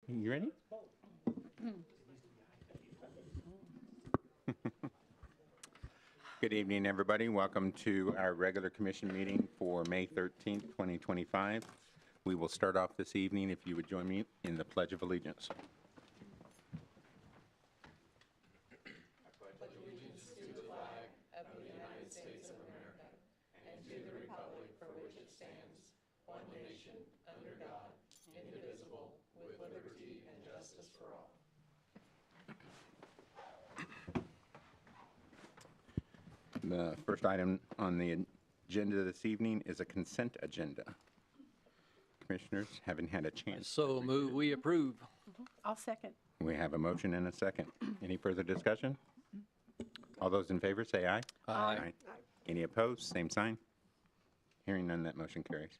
You ready? Good evening, everybody. Welcome to our regular commission meeting for May 13th, 2025. We will start off this evening if you would join me in the Pledge of Allegiance. The first item on the agenda this evening is a consent agenda. Commissioners, haven't had a chance. So move, we approve. I'll second. We have a motion and a second. Any further discussion? All those in favor say aye. Aye. Any opposed? Same sign. Hearing none, that motion carries.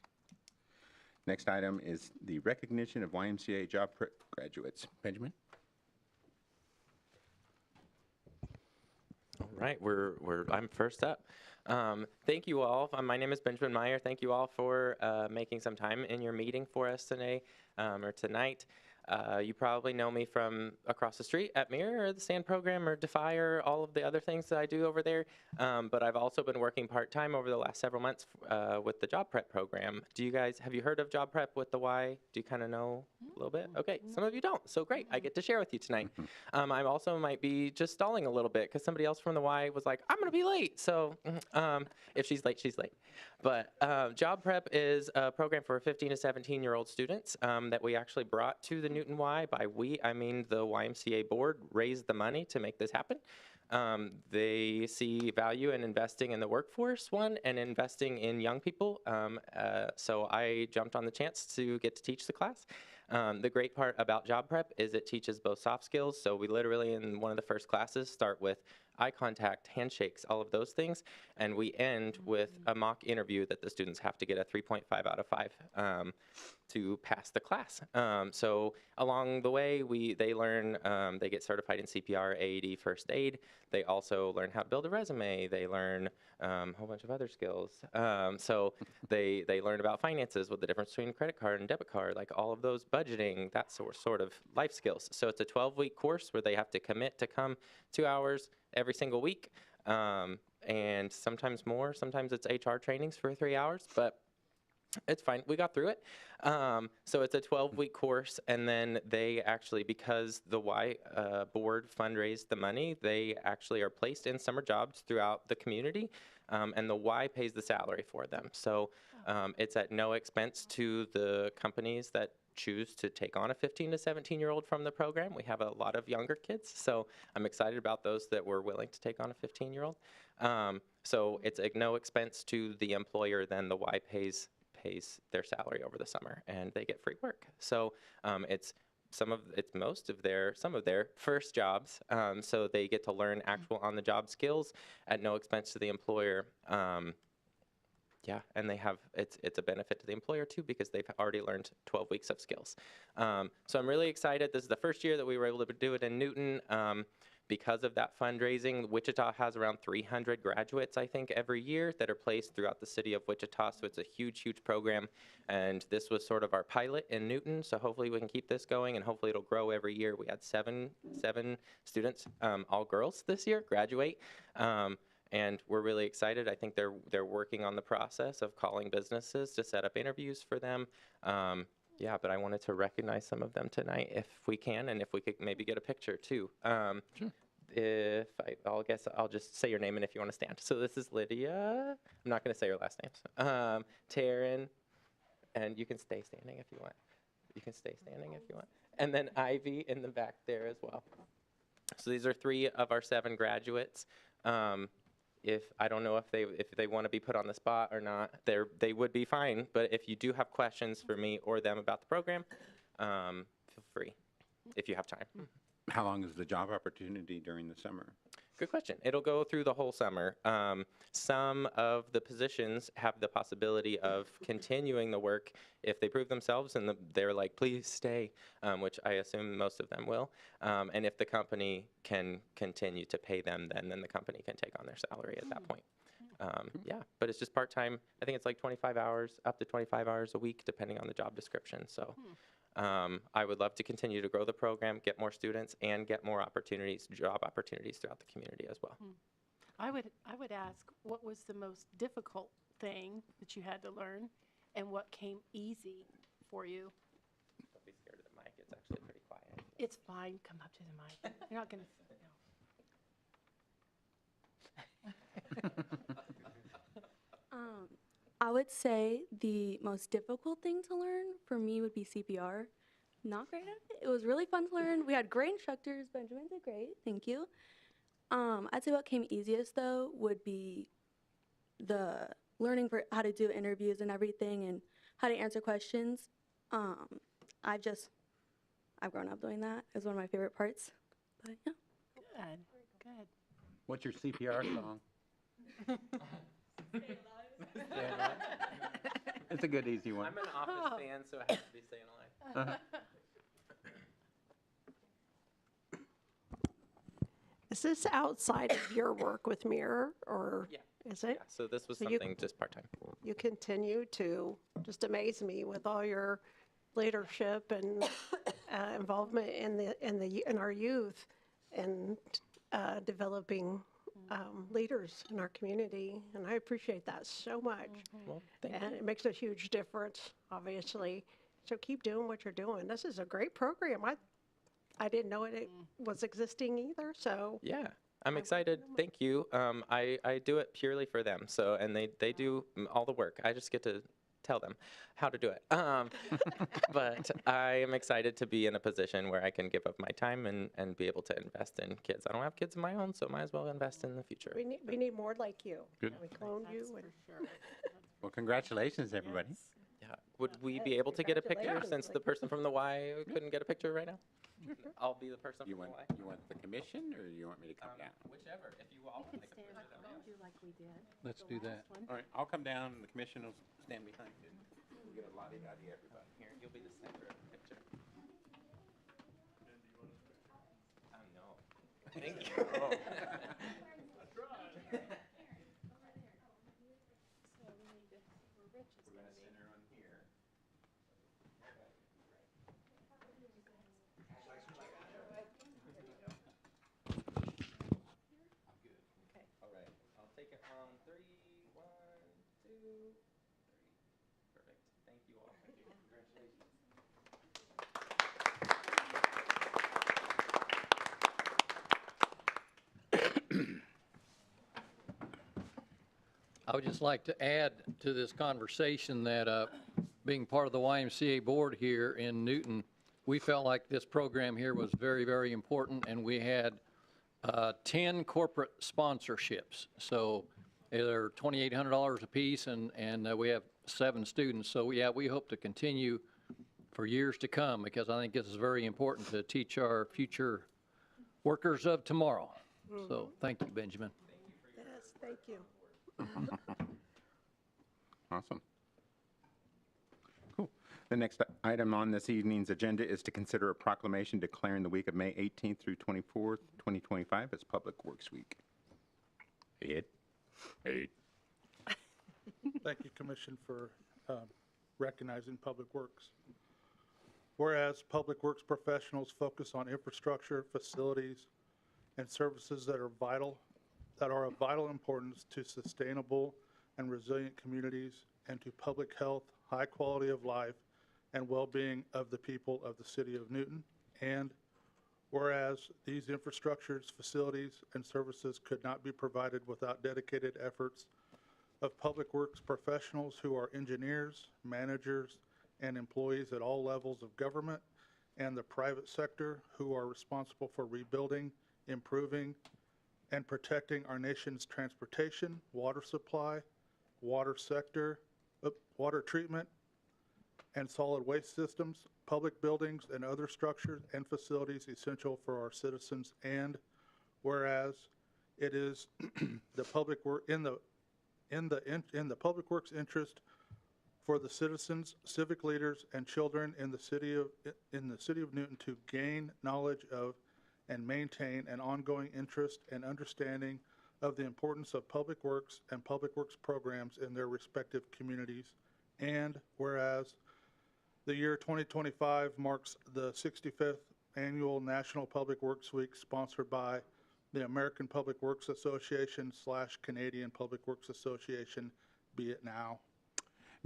Next item is the recognition of YMCA job prep graduates. Benjamin? All right, I'm first up. Thank you all. My name is Benjamin Meyer. Thank you all for making some time in your meeting for us today or tonight. You probably know me from across the street at Mirror or the SAND program or Defy or all of the other things that I do over there. But I've also been working part-time over the last several months with the job prep program. Have you heard of job prep with the Y? Do you kind of know a little bit? Okay, some of you don't. So great, I get to share with you tonight. I also might be just stalling a little bit because somebody else from the Y was like, I'm going to be late. So if she's late, she's late. But job prep is a program for 15 to 17-year-old students that we actually brought to the Newton Y. By we, I mean the YMCA board raised the money to make this happen. They see value in investing in the workforce, and investing in young people. So I jumped on the chance to get to teach the class. The great part about job prep is it teaches both soft skills. So we literally, in one of the first classes, start with eye contact, handshakes, all of those things. And we end with a mock interview that the students have to get a 3.5 out of 5 to pass the class. So along the way, they learn, they get certified in CPR, AED, first aid. They also learn how to build a resume. They learn a whole bunch of other skills. So they learn about finances, what the difference between a credit card and debit card, like all of those budgeting, that sort of life skills. So it's a 12-week course where they have to commit to come 2 hours every single week, and sometimes more. Sometimes it's HR trainings for 3 hours, but it's fine. We got through it. So it's a 12-week course, and then they actually, because the Y board fundraised the money, they actually are placed in summer jobs throughout the community, and the Y pays the salary for them. So it's at no expense to the companies that choose to take on a 15 to 17-year-old from the program. We have a lot of younger kids, so I'm excited about those that were willing to take on a 15-year-old. So it's at no expense to the employer. Then the Y pays their salary over the summer, and they get free work. So some of their first jobs. So they get to learn actual on-the-job skills at no expense to the employer. Yeah, and it's a benefit to the employer too, because they've already learned 12 weeks of skills. So I'm really excited. This is the first year that we were able to do it in Newton. Because of that fundraising, Wichita has around 300 graduates, I think, every year that are placed throughout the city of Wichita. So it's a huge, huge program. And this was sort of our pilot in Newton. So hopefully we can keep this going, and hopefully it'll grow every year. We had seven students, all girls this year, graduate. And we're really excited. I think they're working on the process of calling businesses to set up interviews for them. Yeah, but I wanted to recognize some of them tonight if we can, and if we could maybe get a picture too. Sure. I'll just say your name, and if you want to stand. So this is Lydia. I'm not going to say your last names. Taryn, and you can stay standing if you want. And then Ivy in the back there as well. So these are 3 of our 7 graduates. I don't know if they want to be put on the spot or not, they would be fine. But if you do have questions for me or them about the program, feel free if you have time. How long is the job opportunity during the summer? Good question. It'll go through the whole summer. Some of the positions have the possibility of continuing the work if they prove themselves and they're like, please stay, which I assume most of them will. And if the company can continue to pay them, then the company can take on their salary at that point. Yeah, but it's just part-time. I think it's like 25 hours, up to 25 hours a week, depending on the job description. So I would love to continue to grow the program, get more students, and get more opportunities, job opportunities throughout the community as well. I would ask, what was the most difficult thing that you had to learn, and what came easy for you? Don't be scared of the mic. It's actually pretty quiet. It's fine. Come up to the mic. You're not going to. I would say the most difficult thing to learn for me would be CPR. Not great at it. It was really fun to learn. We had great instructors. Benjamin did great. Thank you. I'd say what came easiest though would be the learning for how to do interviews and everything and how to answer questions. I've grown up doing that. It's one of my favorite parts. But yeah. Good. Good. What's your CPR song? It's a good, easy one. I'm an Office fan, so I have to be staying alive. Is this outside of your work with Mirror, or Yeah. is it? Yeah, so this was So you- something just part-time. You continue to just amaze me with all your leadership and involvement in our youth and developing leaders in our community, and I appreciate that so much. Well, thank you. And it makes a huge difference, obviously. So keep doing what you're doing. This is a great program. I didn't know it was existing either, so. Yeah, I'm excited. Thank you. I do it purely for them. So, and they do all the work. I just get to tell them how to do it. But I am excited to be in a position where I can give up my time and be able to invest in kids. I don't have kids of my own, so might as well invest in the future. We need more like you. Good. We clone you. That's and- for sure. Well, congratulations, everybody. Yes. Yeah. Would we be able to get a picture Congratulations. since the person from the Y couldn't get a picture right now? I'll be the person You from want, the Y. you want the commission, or you want me to come down? Whichever. If you all want to take a picture, that would be Do like we did. Let's the do that. last one. All right, I'll come down, and the commission will stand behind you. We'll get a lottie-dottie, everybody. Here, you'll be the center of the picture. No. Thank you. So we need to see where Rich is going to be. Center on here. Okay. All right. I'll take it on 3, 1, 2, 3. Perfect. Thank you all. Thank you. Congratulations. I would just like to add to this conversation that being part of the YMCA board here in Newton, we felt like this program here was very, very important, and we had 10 corporate sponsorships. So they're $2,800 apiece, and we have 7 students. So yeah, we hope to continue for years to come, because I think this is very important to teach our future workers of tomorrow. So thank you, Benjamin. Yes, thank you. Awesome. Cool. The next item on this evening's agenda is to consider a proclamation declaring the week of May 18th through 24th, 2025 as Public Works Week. Ed? Hey. Thank you, Commission, for recognizing Public Works. Whereas Public Works professionals focus on infrastructure, facilities, and services that are of vital importance to sustainable and resilient communities and to public health, high quality of life, and well-being of the people of the City of Newton. And whereas these infrastructures, facilities, and services could not be provided without dedicated efforts of Public Works professionals who are engineers, managers, and employees at all levels of government and the private sector who are responsible for rebuilding, improving, and protecting our nation's transportation, water supply, water sector, water treatment, and solid waste systems, public buildings, and other structures and facilities essential for our citizens. And whereas it is the public work in the Public Works interest for the citizens, civic leaders, and children in the city of Newton to gain knowledge of and maintain an ongoing interest and understanding of the importance of Public Works and Public Works programs in their respective communities. And whereas The year 2025 marks the 65th Annual National Public Works Week, sponsored by the American Public Works Association / Canadian Public Works Association, Be It Now.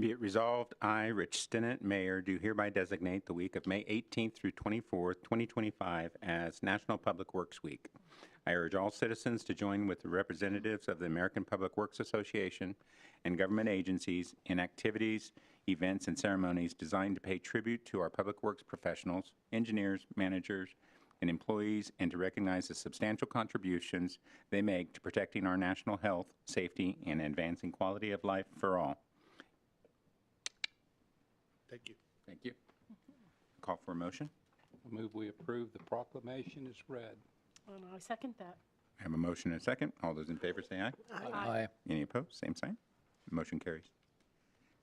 Be it resolved, I, Rich Stinnett, Mayor, do hereby designate the week of May 18th through 24th, 2025 as National Public Works Week. I urge all citizens to join with the representatives of the American Public Works Association and government agencies in activities, events, and ceremonies designed to pay tribute to our public works professionals, engineers, managers, and employees, and to recognize the substantial contributions they make to protecting our national health, safety, and advancing quality of life for all. Thank you. Thank you. Call for a motion. I move we approve the proclamation as read. And I second that. I have a motion and a second. All those in favor say aye. Aye. Any opposed? Same sign. Motion carries.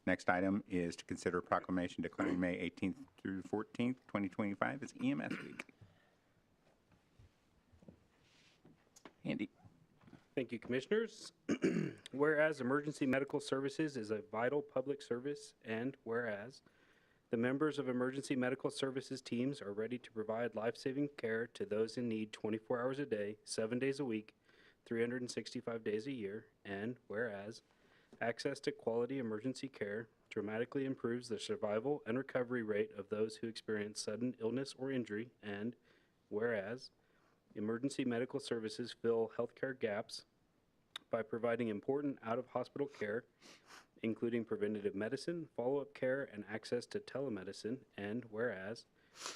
Next item is to consider a proclamation declaring May 18th through 14th, 2025 as EMS Week. Andy. Thank you, Commissioners. Whereas emergency medical services is a vital public service, and whereas the members of emergency medical services teams are ready to provide life-saving care to those in need 24 hours a day, 7 days a week, 365 days a year, and whereas access to quality emergency care dramatically improves the survival and recovery rate of those who experience sudden illness or injury, and whereas emergency medical services fill healthcare gaps by providing important out-of-hospital care, including preventative medicine, follow-up care, and access to telemedicine, and whereas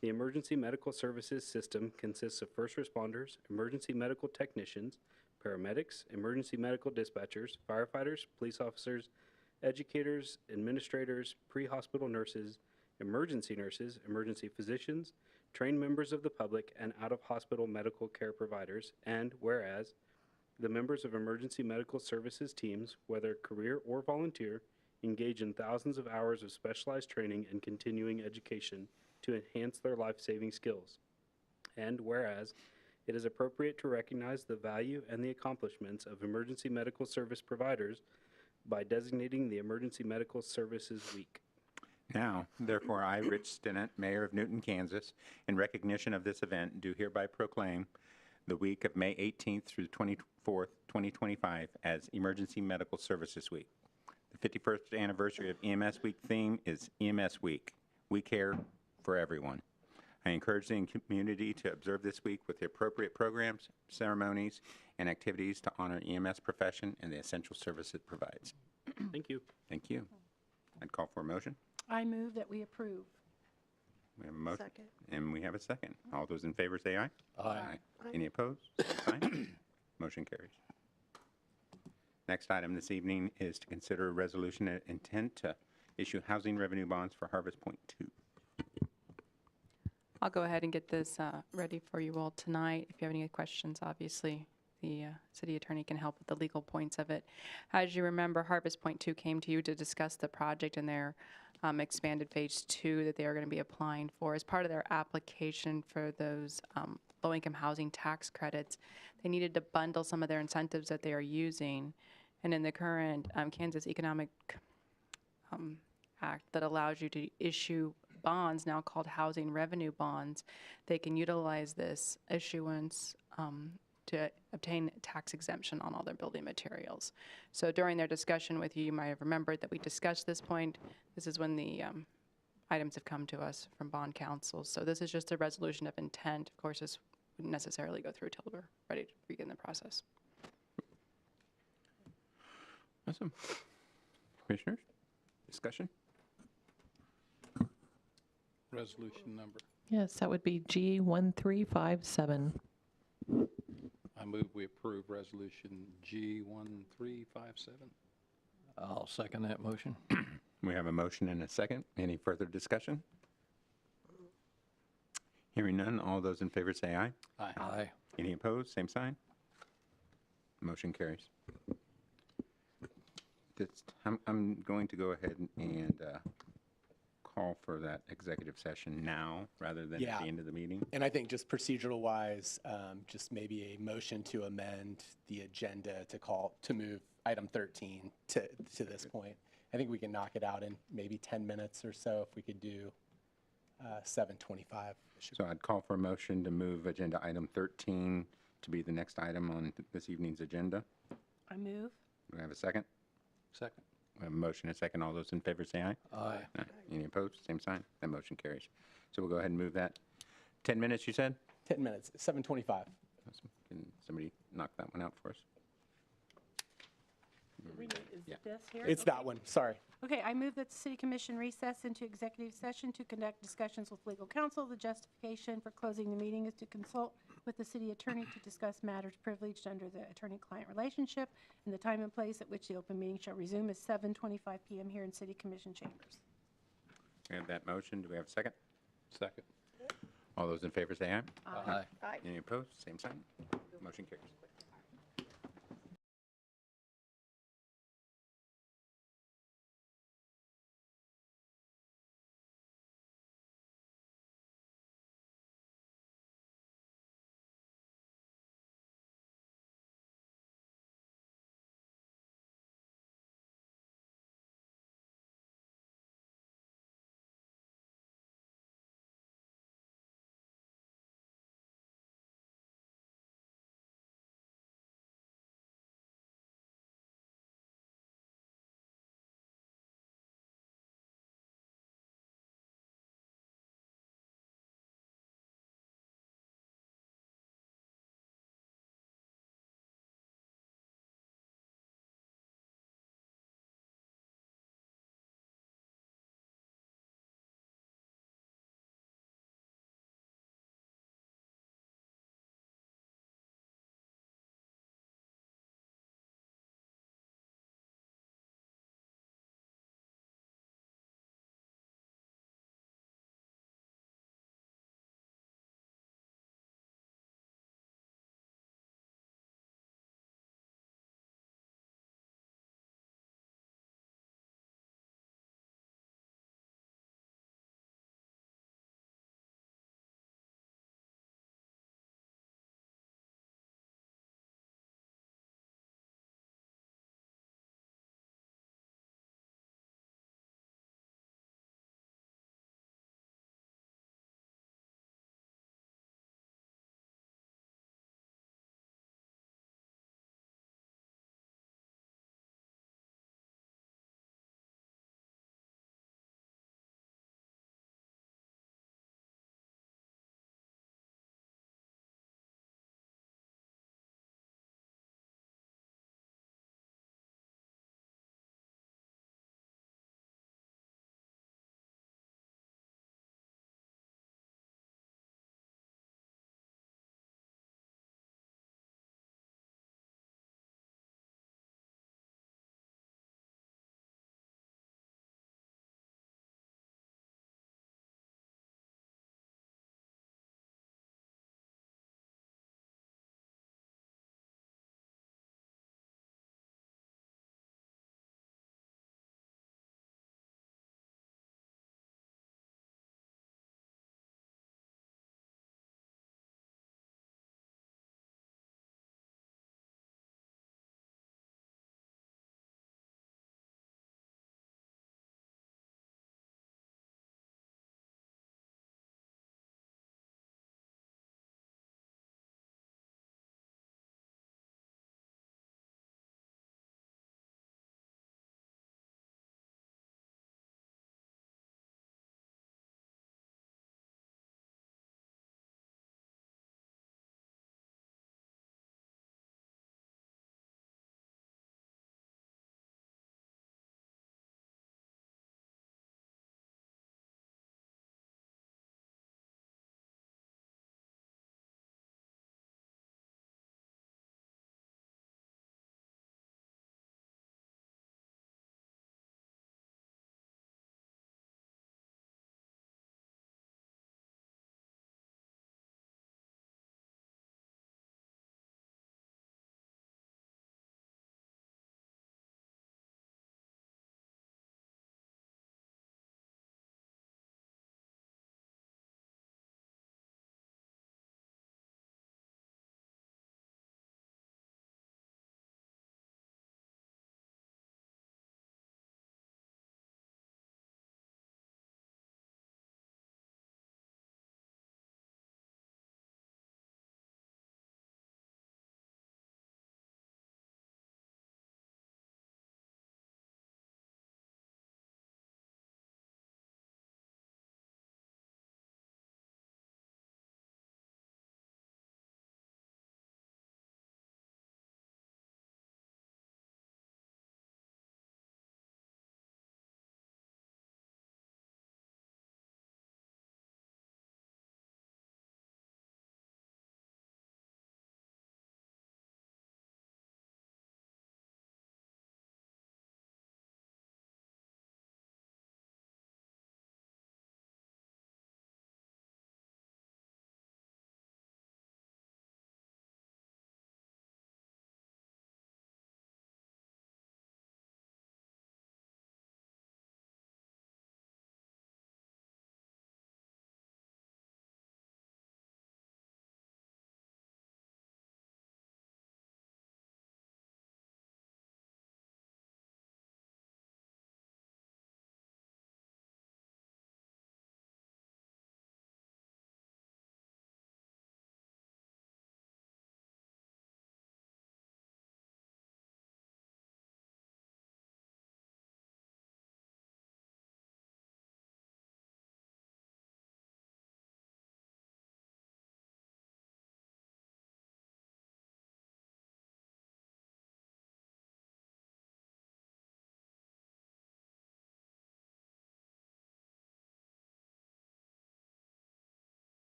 the emergency medical services system consists of first responders, emergency medical technicians, paramedics, emergency medical dispatchers, firefighters, police officers, educators, administrators, pre-hospital nurses, emergency physicians, trained members of the public, and out-of-hospital medical care providers, and whereas the members of emergency medical services teams, whether career or volunteer, engage in thousands of hours of specialized training and continuing education to enhance their life-saving skills. And whereas it is appropriate to recognize the value and the accomplishments of emergency medical service providers by designating the Emergency Medical Services Week. Now, therefore, I, Rich Stinnett, Mayor of Newton, Kansas, in recognition of this event, do hereby proclaim the week of May 18th through 24th, 2025 as Emergency Medical Services Week. The 51st anniversary of EMS Week theme is EMS Week. We care for everyone. I encourage the community to observe this week with the appropriate programs, ceremonies, and activities to honor EMS profession and the essential service it provides. Thank you. Thank you. I'd call for a motion. I move that we approve. We have a motion. Second. And we have a second. All those in favor say aye. Aye. Any opposed? Same sign. Motion carries. Next item this evening is to consider a resolution of intent to issue housing revenue bonds for Harvest Point 2. I'll go ahead and get this ready for you all tonight. If you have any questions, obviously, the city attorney can help with the legal points of it. As you remember, Harvest Point 2 came to you to discuss the project and their expanded phase 2 that they are going to be applying for. As part of their application for those low-income housing tax credits, they needed to bundle some of their incentives that they are using. And in the current Kansas Economic Act that allows you to issue bonds, now called housing revenue bonds, they can utilize this issuance to obtain tax exemption on all their building materials. So during their discussion with you, you might have remembered that we discussed this point. This is when the items have come to us from bond counsel. So this is just a resolution of intent. Of course, this wouldn't necessarily go through till we're ready to begin the process. Awesome. Commissioners, discussion? Resolution number. Yes, that would be G1357. I move we approve resolution G1357. I'll second that motion. We have a motion and a second. Any further discussion? Hearing none, all those in favor say aye. Aye. Any opposed? Same sign. Motion carries. I'm going to go ahead and call for that executive session now rather than at the end of the meeting. And I think just procedural wise, just maybe a motion to amend the agenda to move item 13 to this point. I think we can knock it out in maybe 10 minutes or so if we could do 7:25. So I'd call for a motion to move agenda item 13 to be the next item on this evening's agenda. I move. Do we have a second? Second. We have a motion and a second. All those in favor say aye. Aye. Aye. Any opposed? Same sign. That motion carries. So we'll go ahead and move that. 10 minutes, you said? 10 minutes, 7:25. Awesome. Can somebody knock that one out for us? Is Yeah. this here? It's Okay. that one, sorry. Okay, I move that the city commission recess into executive session to conduct discussions with legal counsel. The justification for closing the meeting is to consult with the city attorney to discuss matters privileged under the attorney-client relationship, and the time and place at which the open meeting shall resume is 7:25 PM here in city commission chambers. We have that motion. Do we have a second? Second. All those in favor say aye. Aye. Any opposed? Same sign. Motion carries.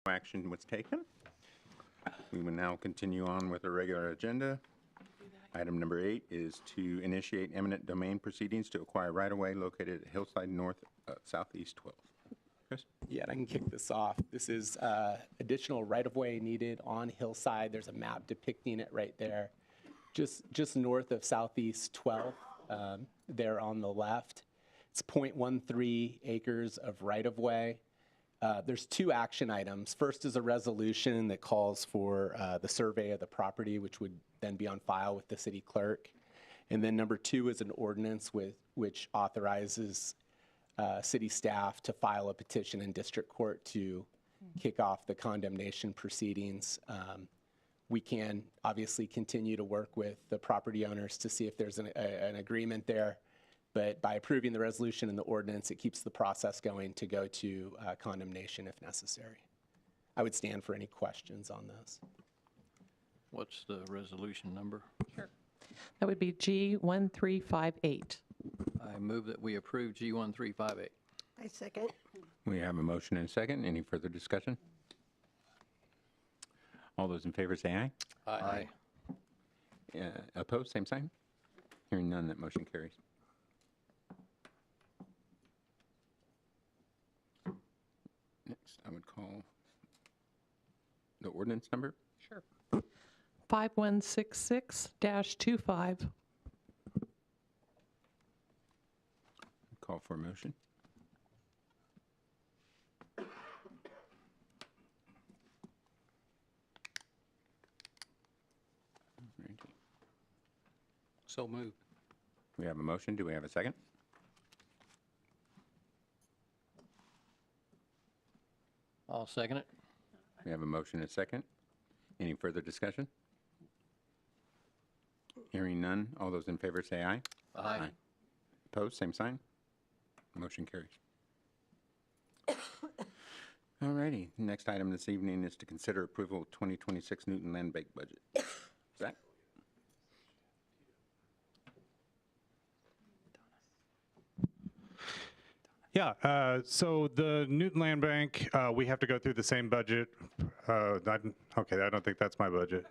action was taken. We will now continue on with our regular agenda. Item number 8 is to initiate eminent domain proceedings to acquire right-of-way located at Hillside North, Southeast 12. Chris? Yeah, and I can kick this off. This is additional right-of-way needed on Hillside. There's a map depicting it right there. Just north of Southeast 12, there on the left. It's 0.13 acres of right-of-way. There's 2 action items. First is a resolution that calls for the survey of the property, which would then be on file with the city clerk. And then number 2 is an ordinance which authorizes city staff to file a petition in district court to kick off the condemnation proceedings. We can obviously continue to work with the property owners to see if there's an agreement there. But by approving the resolution and the ordinance, it keeps the process going to go to condemnation if necessary. I would stand for any questions on this. What's the resolution number? That would be G1358. I move that we approve G1358. I second. We have a motion and a second. Any further discussion? All those in favor say aye. Aye. Opposed, same sign. Hearing none, that motion carries. Next, I would call the ordinance number. 5166-25. Call for a motion. Alrighty. So moved. We have a motion. Do we have a second? I'll second it. We have a motion and a second. Any further discussion? Hearing none. All those in favor say aye. Aye. Opposed, same sign. Motion carries. All righty. Next item this evening is to consider approval of 2026 Newton Land Bank budget. Zach? Yeah, so the Newton Land Bank, we have to go through the same budget. Okay, I don't think that's my budget.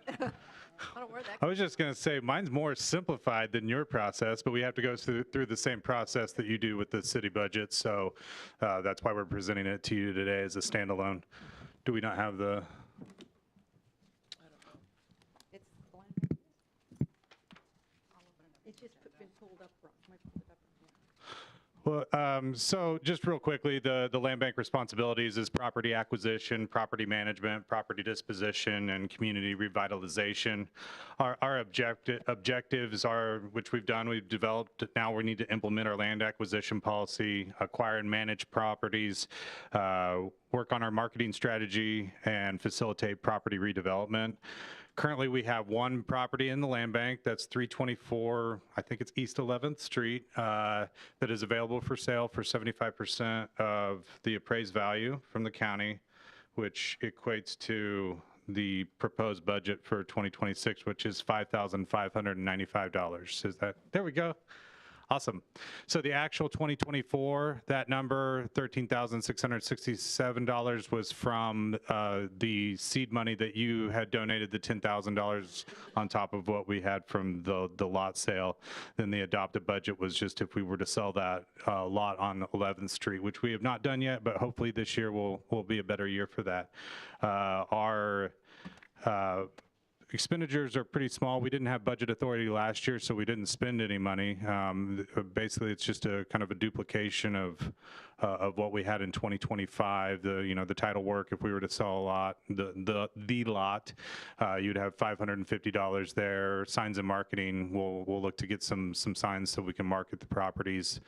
I was just going to say, mine's more simplified than your process, but we have to go through the same process that you do with the city budget. So that's why we're presenting it to you today as a standalone. Do we not have the? It's just been pulled up wrong. Well, so just real quickly, the land bank responsibilities is property acquisition, property management, property disposition, and community revitalization. Our objectives are, which we've developed, now we need to implement our land acquisition policy, acquire and manage properties, work on our marketing strategy, and facilitate property redevelopment. Currently, we have one property in the land bank that's 324, I think it's East 11th Street, that is available for sale for 75% of the appraised value from the county, which equates to the proposed budget for 2026, which is $5,595. Is that, there we go. Awesome. So the actual 2024, that number, $13,667, was from the seed money that you had donated, the $10,000 on top of what we had from the lot sale. Then the adopted budget was just if we were to sell that lot on 11th Street, which we have not done yet, but hopefully this year will be a better year for that. Our expenditures are pretty small. We didn't have budget authority last year, so we didn't spend any money. Basically, it's just a kind of a duplication of what we had in 2025. The title work, if we were to sell a lot, the lot, you'd have $550 there. Signs and marketing, we'll look to get some signs so we can market the properties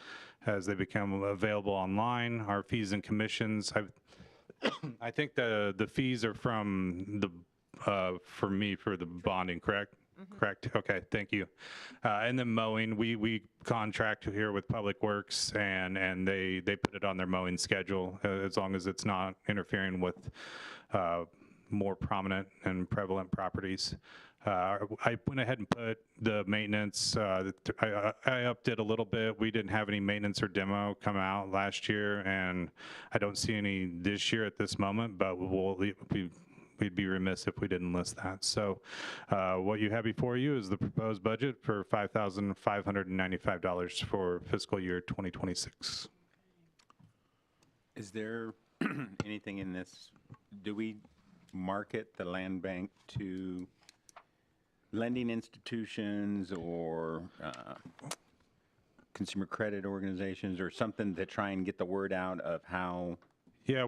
as they become available online. Our fees and commissions, I think the fees are from the for me for the bonding, correct? Mm-hmm. Correct. Okay, thank you. And then mowing, we contract here with Public Works, and they put it on their mowing schedule as long as it's not interfering with more prominent and prevalent properties. I went ahead and put the maintenance, I upped it a little bit. We didn't have any maintenance or demo come out last year, and I don't see any this year at this moment, but we'd be remiss if we didn't list that. So what you have before you is the proposed budget for $5,595 for fiscal year 2026. Is there anything in this, do we market the land bank to lending institutions or consumer credit organizations or something to try and get the word out of how? Yeah,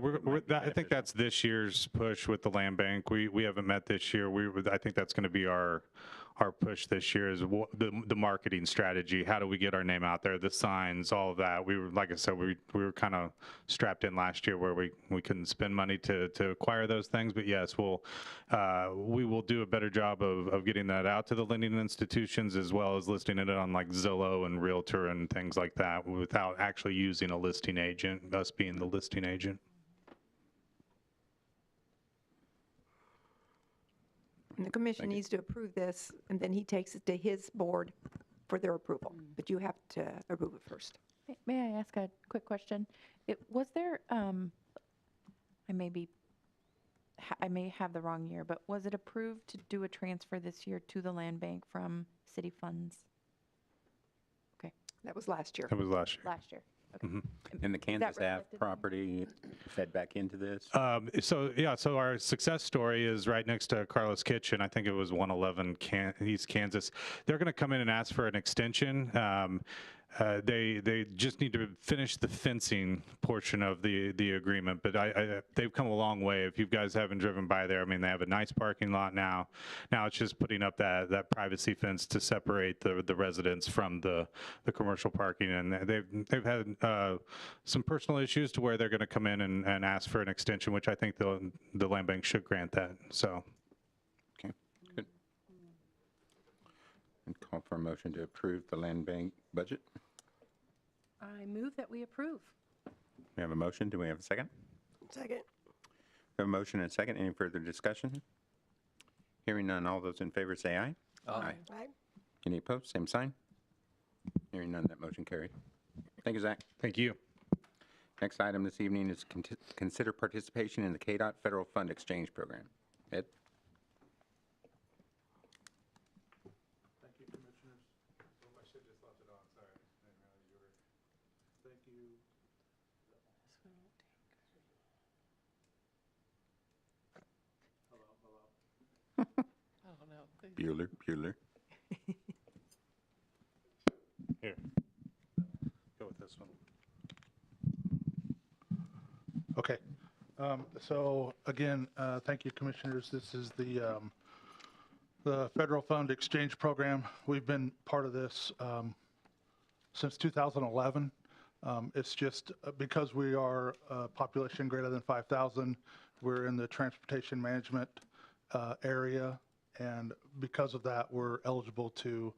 I think that's this year's push with the land bank. We haven't met this year. I think that's going to be our push this year is the marketing strategy. How do we get our name out there? The signs, all of that. We were, like I said, we were kind of strapped in last year where we couldn't spend money to acquire those things. But yes, we will do a better job of getting that out to the lending institutions as well as listing it on like Zillow and Realtor and things like that without actually using a listing agent, us being the listing agent. And the commission needs to approve this, and then he takes it to his board for their approval. But you have to approve it first. May I ask a quick question? Was there, I may have the wrong year, but was it approved to do a transfer this year to the land bank from city funds? Okay. That was last year. That was last year. Last year. Okay. And the Kansas Ave property fed back into this? So our success story is right next to Carlos Kitchen. I think it was 111 East Kansas. They're going to come in and ask for an extension. They just need to finish the fencing portion of the agreement, but they've come a long way. If you guys haven't driven by there, I mean, they have a nice parking lot now. Now it's just putting up that privacy fence to separate the residents from the commercial parking, and they've had some personal issues to where they're going to come in and ask for an extension, which I think the land bank should grant that. So. Okay, good. And call for a motion to approve the land bank budget. I move that we approve. We have a motion. Do we have a second? Second. We have a motion and a second. Any further discussion? Hearing none, all those in favor say aye. Aye. Any opposed? Same sign. Hearing none, that motion carried. Thank you, Zach. Thank you. Next item this evening is consider participation in the KDOT Federal Fund Exchange Program. Ed? Thank you, Commissioners. I should just left it on, sorry. I didn't realize you were. Thank you. Hello. Bueller. Here. Go with this one. Okay. So again, thank you, Commissioners. This is the Federal Fund Exchange Program. We've been part of this since 2011. It's just because we are a population greater than 5,000, we're in the transportation management area, and because of that, we're eligible to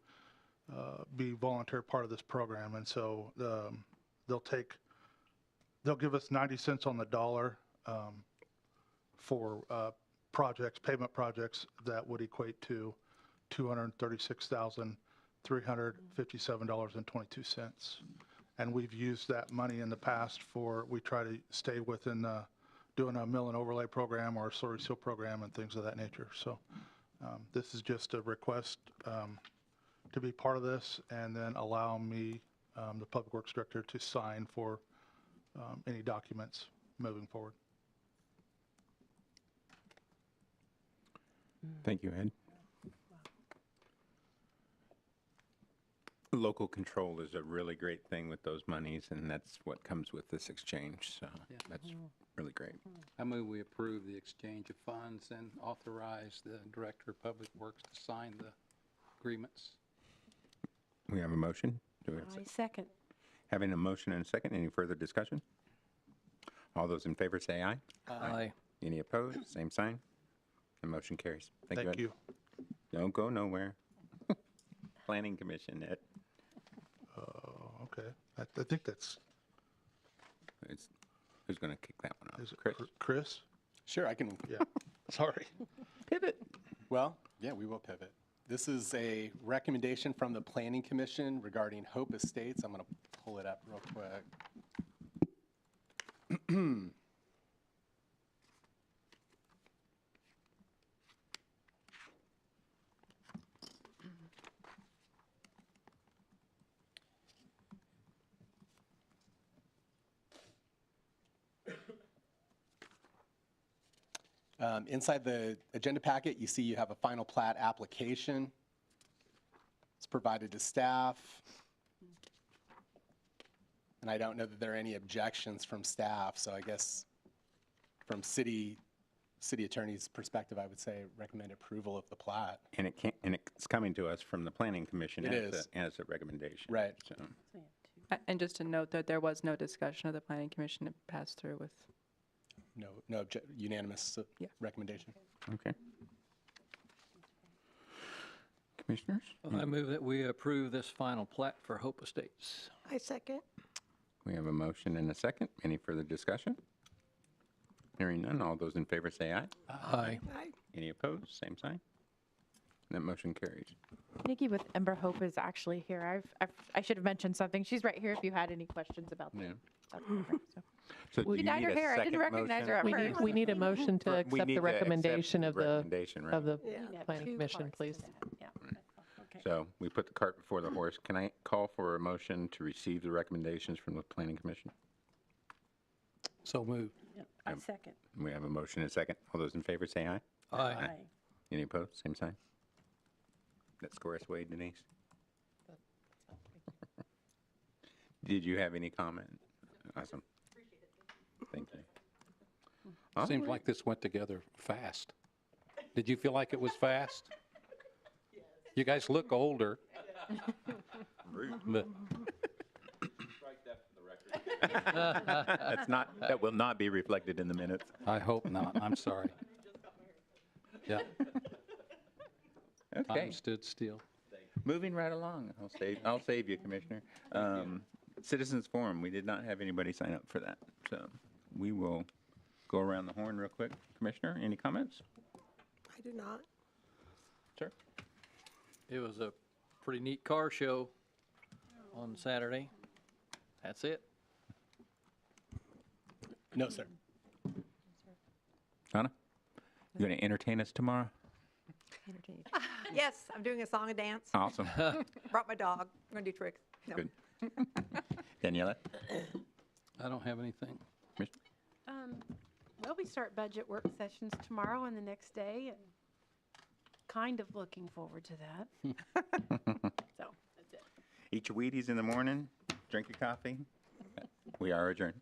be volunteer part of this program. And so they'll give us 90 cents on the dollar for payment projects that would equate to $236,357.22. And we've used that money in the past we try to stay within doing a mill and overlay program or a slurry seal program and things of that nature. So this is just a request to be part of this, and then allow me, the Public Works Director, to sign for any documents moving forward. Thank you, Ed. Local control is a really great thing with those monies, and that's what comes with this exchange. So that's really great. I move we approve the exchange of funds and authorize the Director of Public Works to sign the agreements. We have a motion. Do we have a I second. Having a motion and a second, any further discussion? All those in favor say aye. Aye. Any opposed? Same sign. The motion carries. Thank Thank you, you. Ed. Don't go nowhere. Planning Commission, Ed. Okay. I think that's, Who's going to kick that one off? is it Chris? Chris? Sure, I can. Yeah. Sorry. Pivot. Well, Yeah, we will pivot. This is a recommendation from the Planning Commission regarding Hope Estates. I'm going to pull it up real quick. Inside the agenda packet, you see you have a final plat application. It's provided to staff. And I don't know that there are any objections from staff, so I guess from city attorney's perspective, I would say recommend approval of the plat. And it's coming to us from the Planning Commission It as is. as a recommendation. Right. So, And just to note that there was no discussion of the planning commission. It passed through with. No unanimous recommendation. okay. Commissioners? I move that we approve this final plat for Hope Estates. I second. We have a motion and a second. Any further discussion? Hearing none, all those in favor say aye. Aye. Aye. Any opposed? Same sign. That motion carries. Nikki with Ember Hope is actually here. I should have mentioned something. She's right here if you had any questions about Yeah. that program, so. So do She you dyed need her a hair. I didn't second recognize her motion? at first. We need a motion to We accept need the to accept recommendation of the, recommendation, right. of the Yeah. planning Two commission, parts to please. that. Yeah. Okay. So we put the cart before the horse. Can I call for a motion to receive the recommendations from the Planning Commission? So moved. Yep, I second. We have a motion and a second. All those in favor say aye. Aye. Any opposed? Same sign. That score us away, Denise. Did you have any comment? Awesome. Thank you. All Seems right. like this went together fast. Did you feel like it was fast? You guys look older. But That will not be reflected in the minutes. I hope not. I'm sorry. Yeah, Okay. time stood still. Moving right along. I'll save you, Commissioner. Citizens Forum, we did not have anybody sign up for that. So we will go around the horn real quick. Commissioner, any comments? I do not. Sure. It was a pretty neat car show on Saturday. That's it. No, sir. Donna, you going to entertain us tomorrow? Yes, I'm doing a song and dance. Awesome. Brought my dog. I'm going to do tricks. No. Good. Daniela? I don't have anything. Well, we start budget work sessions tomorrow and the next day, and kind of looking forward to that. So, that's it. Eat your Wheaties in the morning, drink your coffee. We are adjourned.